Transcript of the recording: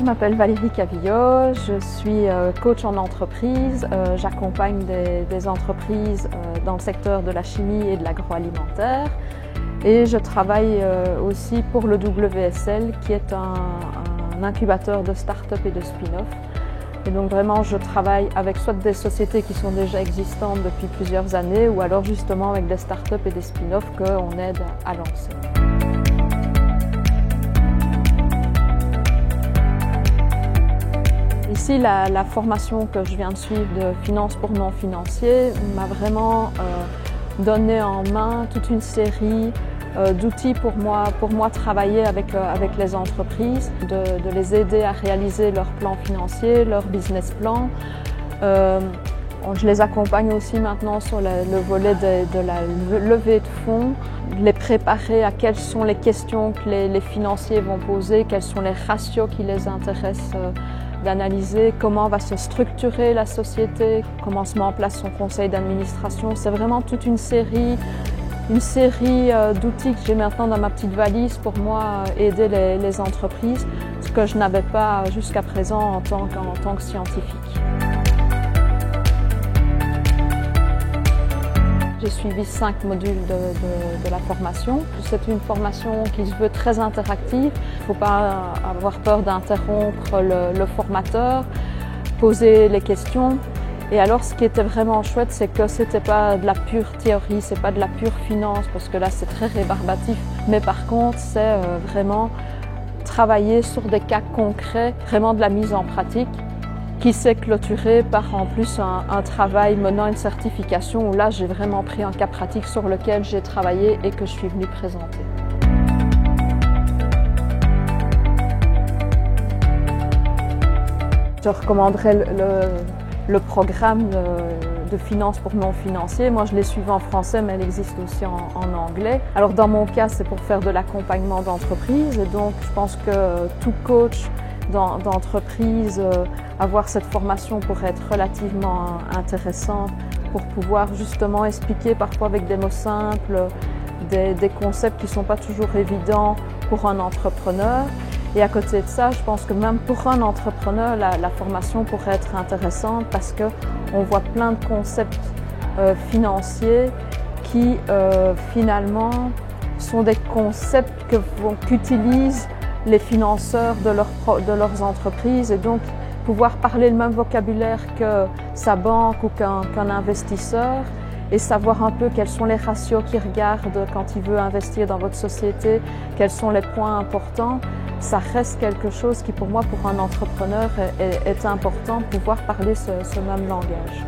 m'appelle Valérie Cavillot, je suis coach en entreprise. J'accompagne des entreprises dans le secteur de la chimie et de l'agroalimentaire. Et je travaille aussi pour le WSL, qui est un incubateur de start-up et de spin-off. Et donc vraiment, je travaille avec soit des sociétés qui sont déjà existantes depuis plusieurs années, ou alors justement avec des start-up et des spin-off qu'on aide à lancer. Ici, la formation que je viens de suivre de finance pour non-financiers m'a vraiment donné en main toute une série d'outils pour moi travailler avec les entreprises, de les aider à réaliser leur plan financier, leur business plan. Je les accompagne aussi maintenant sur le volet de la levée de fonds, de les préparer à quelles sont les questions que les financiers vont poser, quels sont les ratios qui les intéressent d'analyser, comment va se structurer la société, comment se met en place son conseil d'administration. C'est vraiment toute une série d'outils que j'ai maintenant dans ma petite valise pour moi aider les entreprises, ce que je n'avais pas jusqu'à présent en tant que scientifique. J'ai suivi 5 modules de la formation. C'est une formation qui se veut très interactive. Il ne faut pas avoir peur d'interrompre le formateur, poser les questions. Et alors, ce qui était vraiment chouette, c'est que ce n'était pas de la pure théorie, c'est pas de la pure finance, parce que là, c'est très rébarbatif. Mais par contre, c'est vraiment travailler sur des cas concrets, vraiment de la mise en pratique, qui s'est clôturé par en plus un travail menant une certification où là j'ai vraiment pris un cas pratique sur lequel j'ai travaillé et que je suis venue présenter. Je recommanderais le programme de finance pour non-financiers. Moi je l'ai suivi en français mais elle existe aussi en anglais. Alors dans mon cas c'est pour faire de l'accompagnement d'entreprise et donc je pense que tout coach d'entreprise, avoir cette formation pourrait être relativement intéressant pour pouvoir justement expliquer parfois avec des mots simples des concepts qui ne sont pas toujours évidents pour un entrepreneur. Et à côté de ça, je pense que même pour un entrepreneur, la formation pourrait être intéressante parce qu'on voit plein de concepts financiers qui finalement sont des concepts qu'utilisent les financeurs de leurs entreprises et donc pouvoir parler le même vocabulaire que sa banque ou qu'un investisseur et savoir un peu quels sont les ratios qu'il regarde quand il veut investir dans votre société, quels sont les points importants, ça reste quelque chose qui pour moi, pour un entrepreneur, est important, pouvoir parler ce même langage.